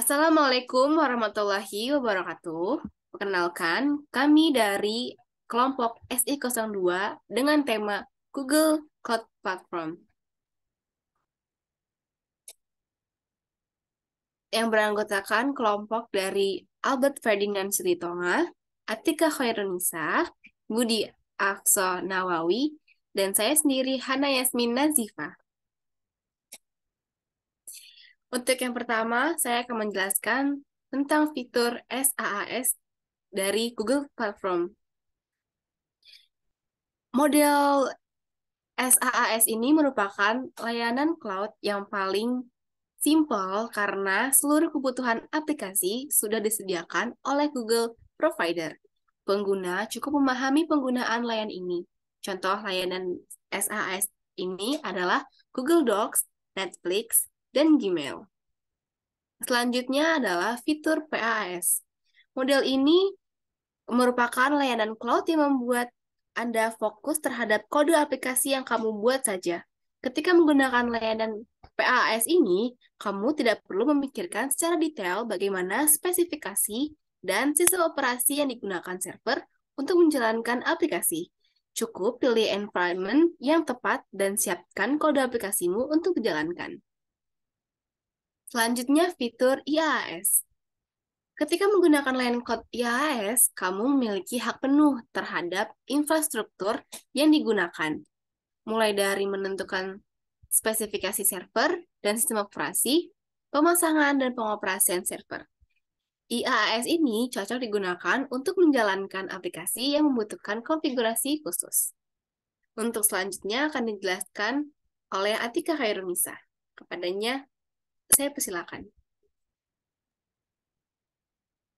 Assalamualaikum warahmatullahi wabarakatuh. Perkenalkan, kami dari kelompok SI02 dengan tema Google Cloud Platform yang beranggotakan kelompok dari Albert Ferdinand Silitonga, Atika Khairunisa, Budi Aqsa Nawawi, dan saya sendiri Hana Yasmin Nazifa. Untuk yang pertama, saya akan menjelaskan tentang fitur SaaS dari Google Platform. Model SaaS ini merupakan layanan cloud yang paling simpel karena seluruh kebutuhan aplikasi sudah disediakan oleh Google Provider. Pengguna cukup memahami penggunaan layanan ini. Contoh layanan SaaS ini adalah Google Docs, Netflix, dan Gmail. Selanjutnya adalah fitur PaaS. Model ini merupakan layanan cloud yang membuat Anda fokus terhadap kode aplikasi yang kamu buat saja. Ketika menggunakan layanan PaaS ini, kamu tidak perlu memikirkan secara detail bagaimana spesifikasi dan sistem operasi yang digunakan server untuk menjalankan aplikasi. Cukup pilih environment yang tepat dan siapkan kode aplikasimu untuk dijalankan. Selanjutnya, fitur IaaS. Ketika menggunakan layanan cloud IaaS, kamu memiliki hak penuh terhadap infrastruktur yang digunakan, mulai dari menentukan spesifikasi server dan sistem operasi, pemasangan dan pengoperasian server. IaaS ini cocok digunakan untuk menjalankan aplikasi yang membutuhkan konfigurasi khusus. Untuk selanjutnya akan dijelaskan oleh Atika Khairunisa. Kepadanya, saya persilakan.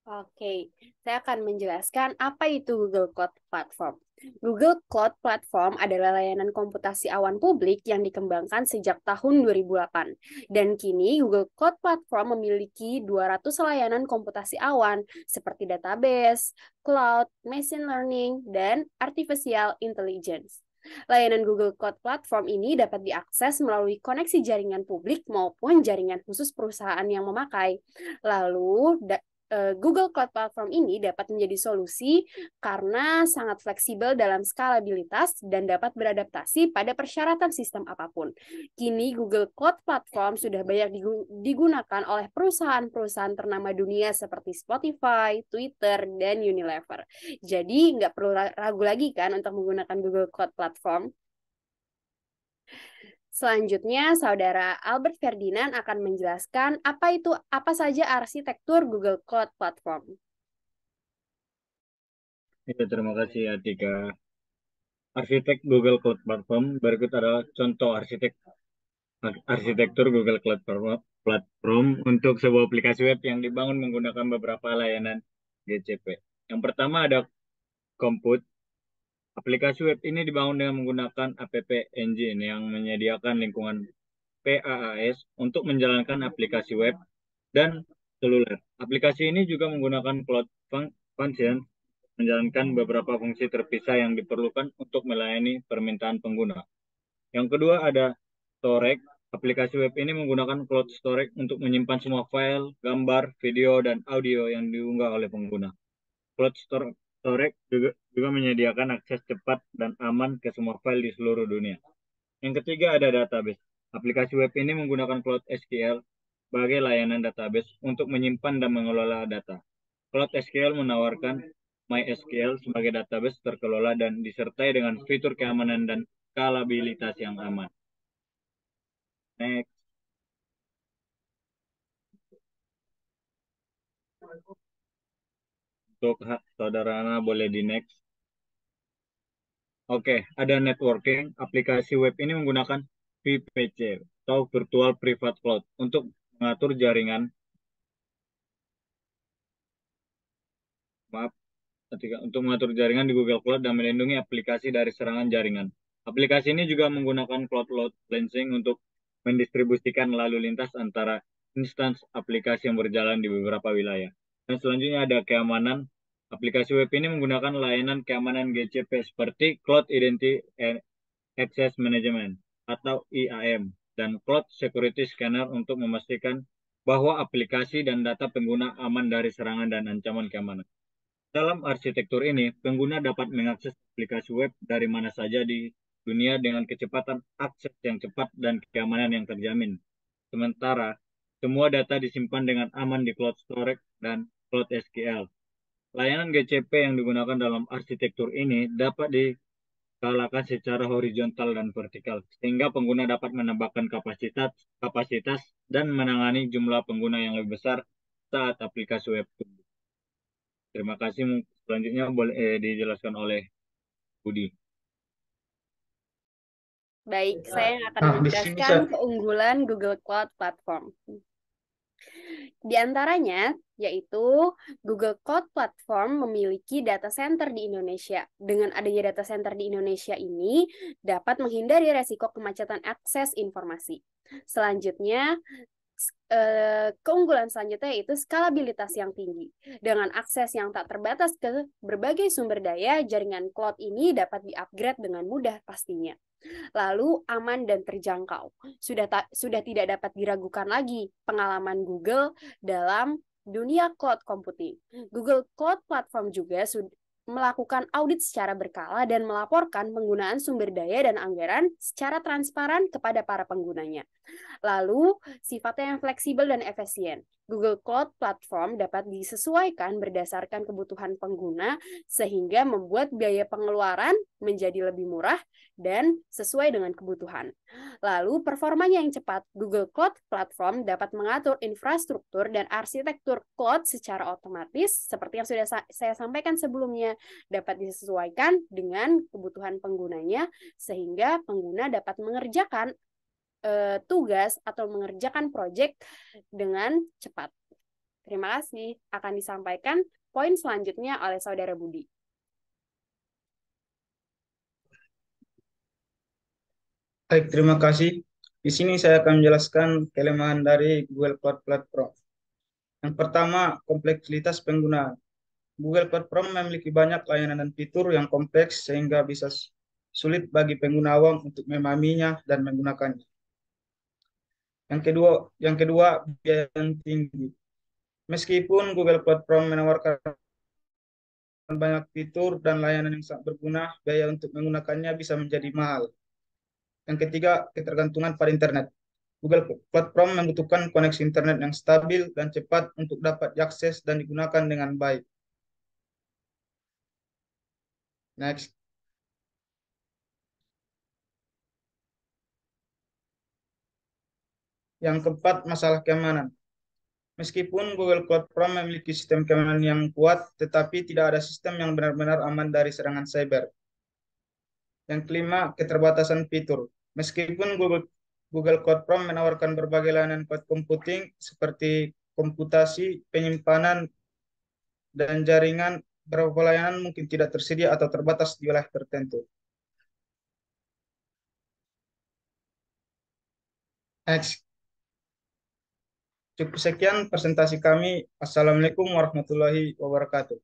Oke, saya akan menjelaskan apa itu Google Cloud Platform. Google Cloud Platform adalah layanan komputasi awan publik yang dikembangkan sejak tahun 2008. Dan kini Google Cloud Platform memiliki 200 layanan komputasi awan seperti database, cloud, machine learning, dan artificial intelligence. Layanan Google Cloud Platform ini dapat diakses melalui koneksi jaringan publik maupun jaringan khusus perusahaan yang memakai. Lalu, Google Cloud Platform ini dapat menjadi solusi karena sangat fleksibel dalam skalabilitas dan dapat beradaptasi pada persyaratan sistem apapun. Kini Google Cloud Platform sudah banyak digunakan oleh perusahaan-perusahaan ternama dunia seperti Spotify, Twitter, dan Unilever. Jadi nggak perlu ragu lagi kan untuk menggunakan Google Cloud Platform. Selanjutnya, Saudara Albert Ferdinand akan menjelaskan apa saja arsitektur Google Cloud Platform. Ya, terima kasih Atika. Arsitek Google Cloud Platform berikut adalah contoh arsitektur Google Cloud Platform untuk sebuah aplikasi web yang dibangun menggunakan beberapa layanan GCP. Yang pertama ada Compute. Aplikasi web ini dibangun dengan menggunakan App Engine yang menyediakan lingkungan PaaS untuk menjalankan aplikasi web dan seluler. Aplikasi ini juga menggunakan Cloud Function menjalankan beberapa fungsi terpisah yang diperlukan untuk melayani permintaan pengguna. Yang kedua ada Storage. Aplikasi web ini menggunakan cloud storage untuk menyimpan semua file, gambar, video, dan audio yang diunggah oleh pengguna. Cloud storage juga menyediakan akses cepat dan aman ke semua file di seluruh dunia. Yang ketiga ada database. Aplikasi web ini menggunakan Cloud SQL sebagai layanan database untuk menyimpan dan mengelola data. Cloud SQL menawarkan MySQL sebagai database terkelola dan disertai dengan fitur keamanan dan skalabilitas yang aman. Next. Untuk saudara Ana boleh di next. Oke, ada networking. Aplikasi web ini menggunakan VPC atau Virtual Private Cloud untuk mengatur jaringan. Maaf, untuk mengatur jaringan di Google Cloud dan melindungi aplikasi dari serangan jaringan. Aplikasi ini juga menggunakan cloud load balancing untuk mendistribusikan lalu lintas antara instans aplikasi yang berjalan di beberapa wilayah. Dan selanjutnya ada keamanan. Aplikasi web ini menggunakan layanan keamanan GCP seperti Cloud Identity Access Management atau IAM dan Cloud Security Scanner untuk memastikan bahwa aplikasi dan data pengguna aman dari serangan dan ancaman keamanan. Dalam arsitektur ini, pengguna dapat mengakses aplikasi web dari mana saja di dunia dengan kecepatan akses yang cepat dan keamanan yang terjamin. Sementara, semua data disimpan dengan aman di cloud storage dan cloud SQL. Layanan GCP yang digunakan dalam arsitektur ini dapat diskalakan secara horizontal dan vertikal, sehingga pengguna dapat menambahkan kapasitas dan menangani jumlah pengguna yang lebih besar saat aplikasi web tumbuh. Terima kasih. Selanjutnya boleh dijelaskan oleh Budi. Baik, saya yang akan Nah, di sini menjelaskan keunggulan Google Cloud Platform. Di antaranya yaitu Google Cloud Platform memiliki data center di Indonesia. Dengan adanya data center di Indonesia ini dapat menghindari resiko kemacetan akses informasi. Selanjutnya, keunggulan selanjutnya yaitu skalabilitas yang tinggi. Dengan akses yang tak terbatas ke berbagai sumber daya, jaringan cloud ini dapat di-upgrade dengan mudah pastinya. Lalu aman dan terjangkau. Sudah tidak dapat diragukan lagi pengalaman Google dalam dunia cloud computing. Google Cloud Platform juga melakukan audit secara berkala dan melaporkan penggunaan sumber daya dan anggaran secara transparan kepada para penggunanya. Lalu, sifatnya yang fleksibel dan efisien. Google Cloud Platform dapat disesuaikan berdasarkan kebutuhan pengguna sehingga membuat biaya pengeluaran menjadi lebih murah dan sesuai dengan kebutuhan. Lalu, performanya yang cepat. Google Cloud Platform dapat mengatur infrastruktur dan arsitektur cloud secara otomatis seperti yang sudah saya sampaikan sebelumnya, dapat disesuaikan dengan kebutuhan penggunanya sehingga pengguna dapat mengerjakan tugas atau mengerjakan proyek dengan cepat. Terima kasih. Akan disampaikan poin selanjutnya oleh Saudara Budi. Baik, terima kasih. Di sini saya akan menjelaskan kelemahan dari Google Cloud Platform. Yang pertama, kompleksitas penggunaan. Google Platform memiliki banyak layanan dan fitur yang kompleks sehingga bisa sulit bagi pengguna awam untuk memahaminya dan menggunakannya. Yang kedua, biaya yang tinggi. Meskipun Google Platform menawarkan banyak fitur dan layanan yang sangat berguna, biaya untuk menggunakannya bisa menjadi mahal. Yang ketiga, ketergantungan pada internet. Google Platform membutuhkan koneksi internet yang stabil dan cepat untuk dapat diakses dan digunakan dengan baik. Next. Yang keempat, masalah keamanan. Meskipun Google Platform memiliki sistem keamanan yang kuat, tetapi tidak ada sistem yang benar-benar aman dari serangan cyber. Yang kelima, keterbatasan fitur. Meskipun Google Platform menawarkan berbagai layanan cloud computing seperti komputasi, penyimpanan, dan jaringan, beberapa layanan mungkin tidak tersedia atau terbatas di wilayah tertentu. Next. Cukup sekian presentasi kami. Assalamualaikum warahmatullahi wabarakatuh.